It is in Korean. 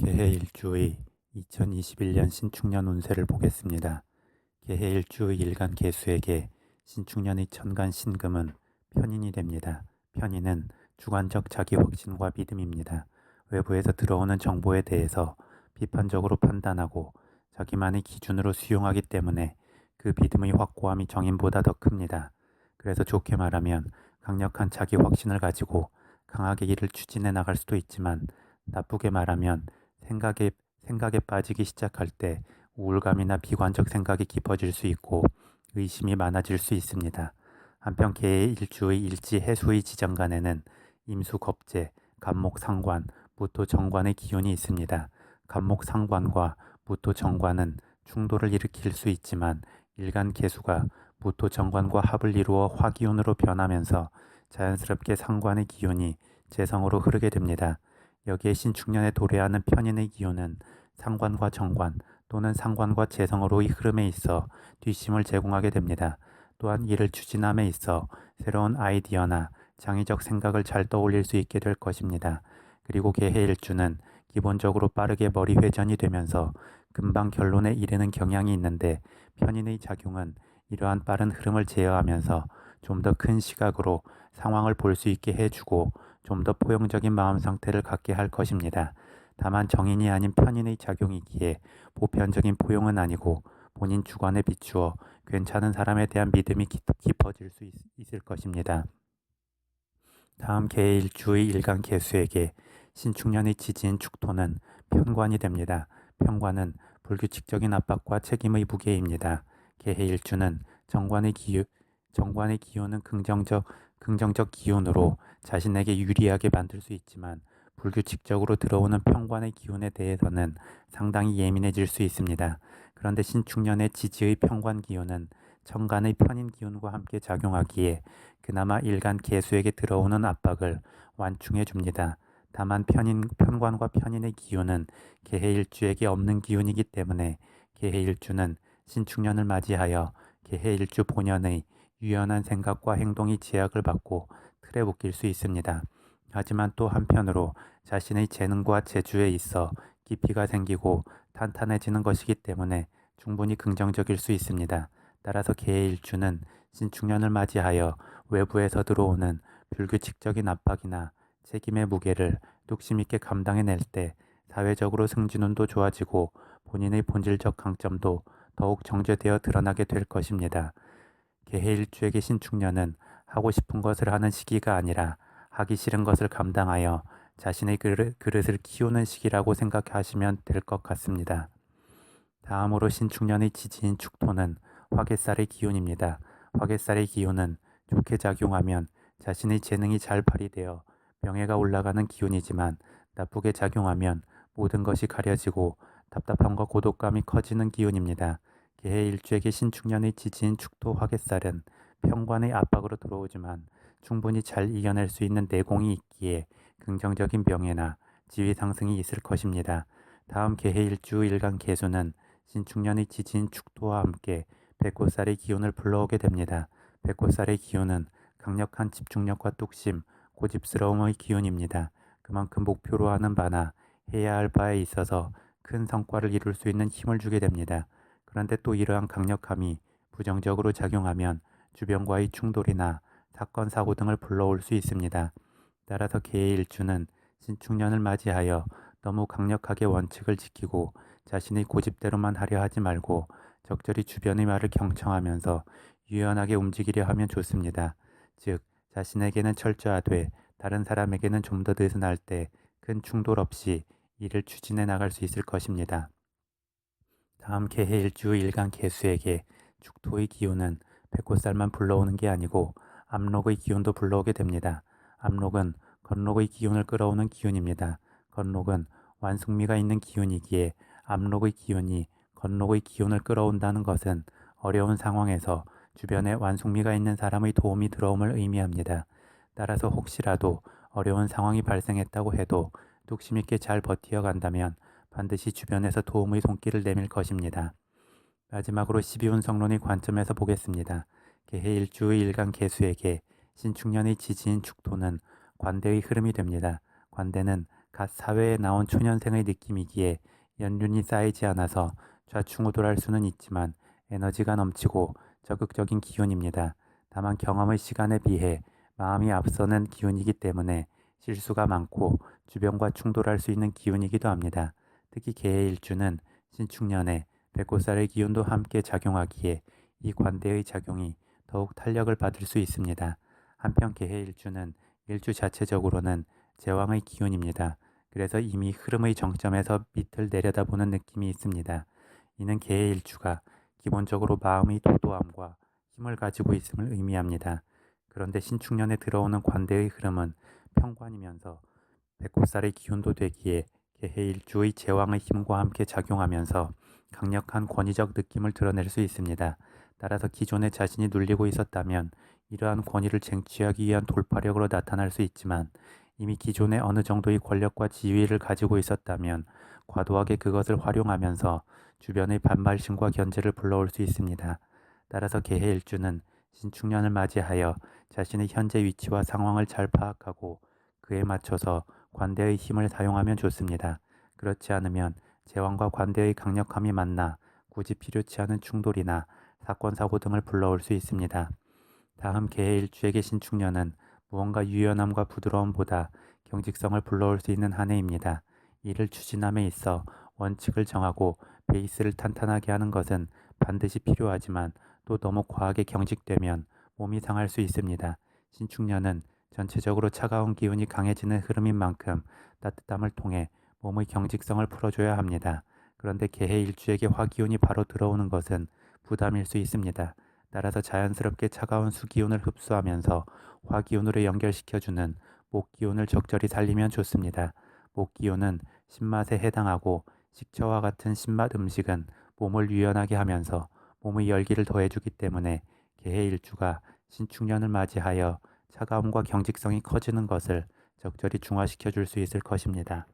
개해일주의 2021년 신축년 운세를 보겠습니다. 개해일주의 일간 개수에게 신축년의 천간 신금은 편인이 됩니다. 편인은 주관적 자기 확신과 믿음입니다. 외부에서 들어오는 정보에 대해서 비판적으로 판단하고 자기만의 기준으로 수용하기 때문에 그 믿음의 확고함이 정인보다 더 큽니다. 그래서 좋게 말하면 강력한 자기 확신을 가지고 강하게 일을 추진해 나갈 수도 있지만, 나쁘게 말하면 생각에 빠지기 시작할 때 우울감이나 비관적 생각이 깊어질 수 있고 의심이 많아질 수 있습니다. 한편 개의 일주의 일지 해수의 지정간에는 임수 겁재, 간목 상관, 무토 정관의 기운이 있습니다. 간목 상관과 무토 정관은 충돌을 일으킬 수 있지만, 일간 개수가 무토 정관과 합을 이루어 화기운으로 변하면서 자연스럽게 상관의 기운이 재성으로 흐르게 됩니다. 여기에 신축년에 도래하는 편인의 기운은 상관과 정관 또는 상관과 재성으로의 흐름에 있어 뒷심을 제공하게 됩니다. 또한 이를 추진함에 있어 새로운 아이디어나 창의적 생각을 잘 떠올릴 수 있게 될 것입니다. 그리고 개해일주는 기본적으로 빠르게 머리 회전이 되면서 금방 결론에 이르는 경향이 있는데, 편인의 작용은 이러한 빠른 흐름을 제어하면서 좀 더 큰 시각으로 상황을 볼 수 있게 해주고 좀 더 포용적인 마음 상태를 갖게 할 것입니다. 다만 정인이 아닌 편인의 작용이기에 보편적인 포용은 아니고 본인 주관에 비추어 괜찮은 사람에 대한 믿음이 깊어질 수 있을 것입니다. 다음 개일주의 일간 개수에게 신축년의 지지인 축토는 편관이 됩니다. 편관은 불규칙적인 압박과 책임의 무게입니다. 개해일주는 정관의 기운은 긍정적 기운으로 자신에게 유리하게 만들 수 있지만, 불규칙적으로 들어오는 편관의 기운에 대해서는 상당히 예민해질 수 있습니다. 그런데 신축년의 지지의 편관 기운은 천간의 편인 기운과 함께 작용하기에 그나마 일간 개수에게 들어오는 압박을 완충해 줍니다. 다만 편관과 편인의 기운은 개해일주에게 없는 기운이기 때문에 개해일주는 신축년을 맞이하여 개해일주 본연의 유연한 생각과 행동이 제약을 받고 틀에 묶일 수 있습니다. 하지만 또 한편으로 자신의 재능과 재주에 있어 깊이가 생기고 탄탄해지는 것이기 때문에 충분히 긍정적일 수 있습니다. 따라서 개해일주는 신축년을 맞이하여 외부에서 들어오는 불규칙적인 압박이나 책임의 무게를 뚝심 있게 감당해낼 때 사회적으로 승진운도 좋아지고 본인의 본질적 강점도 더욱 정제되어 드러나게 될 것입니다. 개해일주에게 신축년은 하고 싶은 것을 하는 시기가 아니라 하기 싫은 것을 감당하여 자신의 그릇을 키우는 시기라고 생각하시면 될 것 같습니다. 다음으로 신축년의 지지인 축토는 화개살의 기운입니다. 화개살의 기운은 좋게 작용하면 자신의 재능이 잘 발휘되어 명예가 올라가는 기운이지만, 나쁘게 작용하면 모든 것이 가려지고 답답함과 고독감이 커지는 기운입니다. 개해일주에게 신축년의 지지인 축토 화개살은 편관의 압박으로 들어오지만 충분히 잘 이겨낼 수 있는 내공이 있기에 긍정적인 명예나 지위 상승이 있을 것입니다. 다음 개해일주 일간 개수는 신축년의 지지인 축토와 함께 백호살의 기운을 불러오게 됩니다. 백호살의 기운은 강력한 집중력과 뚝심, 고집스러움의 기운입니다. 그만큼 목표로 하는 바나 해야 할 바에 있어서 큰 성과를 이룰 수 있는 힘을 주게 됩니다. 그런데 또 이러한 강력함이 부정적으로 작용하면 주변과의 충돌이나 사건, 사고 등을 불러올 수 있습니다. 따라서 개해일주는 신축년을 맞이하여 너무 강력하게 원칙을 지키고 자신의 고집대로만 하려 하지 말고 적절히 주변의 말을 경청하면서 유연하게 움직이려 하면 좋습니다. 즉, 자신에게는 철저하되 다른 사람에게는 좀 더 느슨할 때 큰 충돌 없이 일을 추진해 나갈 수 있을 것입니다. 다음 개해일주 일간 개수에게 축토의 기운은 백호살만 불러오는 게 아니고 압록의 기운도 불러오게 됩니다. 압록은 건록의 기운을 끌어오는 기운입니다. 건록은 완숙미가 있는 기운이기에 압록의 기운이 건록의 기운을 끌어온다는 것은 어려운 상황에서 주변에 완숙미가 있는 사람의 도움이 들어옴을 의미합니다. 따라서 혹시라도 어려운 상황이 발생했다고 해도 뚝심 있게 잘 버티어 간다면 반드시 주변에서 도움의 손길을 내밀 것입니다. 마지막으로 12운성론의 관점에서 보겠습니다. 개해일주의 일간 개수에게 신축년의 지지인 축토는 관대의 흐름이 됩니다. 관대는 갓 사회에 나온 초년생의 느낌이기에 연륜이 쌓이지 않아서 좌충우돌할 수는 있지만 에너지가 넘치고 적극적인 기운입니다. 다만 경험의 시간에 비해 마음이 앞서는 기운이기 때문에 실수가 많고 주변과 충돌할 수 있는 기운이기도 합니다. 특히 개의 일주는 신축년에 백호살의 기운도 함께 작용하기에 이 관대의 작용이 더욱 탄력을 받을 수 있습니다. 한편 개의 일주는 일주 자체적으로는 제왕의 기운입니다. 그래서 이미 흐름의 정점에서 밑을 내려다보는 느낌이 있습니다. 이는 개의 일주가 기본적으로 마음의 도도함과 힘을 가지고 있음을 의미합니다. 그런데 신축년에 들어오는 관대의 흐름은 평관이면서 백호살의 기운도 되기에 개해일주의 제왕의 힘과 함께 작용하면서 강력한 권위적 느낌을 드러낼 수 있습니다. 따라서 기존에 자신이 눌리고 있었다면 이러한 권위를 쟁취하기 위한 돌파력으로 나타날 수 있지만 이미 기존에 어느 정도의 권력과 지위를 가지고 있었다면 과도하게 그것을 활용하면서 주변의 반발심과 견제를 불러올 수 있습니다. 따라서 개해일주는 신축년을 맞이하여 자신의 현재 위치와 상황을 잘 파악하고 그에 맞춰서 관대의 힘을 사용하면 좋습니다. 그렇지 않으면 제왕과 관대의 강력함이 만나 굳이 필요치 않은 충돌이나 사건 사고 등을 불러올 수 있습니다. 다음 개의 일주에게 신축년은 무언가 유연함과 부드러움보다 경직성을 불러올 수 있는 한 해입니다. 이를 추진함에 있어 원칙을 정하고 베이스를 탄탄하게 하는 것은 반드시 필요하지만 또 너무 과하게 경직되면 몸이 상할 수 있습니다. 신축년은 전체적으로 차가운 기운이 강해지는 흐름인 만큼 따뜻함을 통해 몸의 경직성을 풀어줘야 합니다. 그런데 개해 일주에게 화기운이 바로 들어오는 것은 부담일 수 있습니다. 따라서 자연스럽게 차가운 수기운을 흡수하면서 화기운으로 연결시켜주는 목기운을 적절히 살리면 좋습니다. 목기운은 신맛에 해당하고 식초와 같은 신맛 음식은 몸을 유연하게 하면서 몸의 열기를 더해주기 때문에 개해 일주가 신축년을 맞이하여 차가움과 경직성이 커지는 것을 적절히 중화시켜 줄 수 있을 것입니다.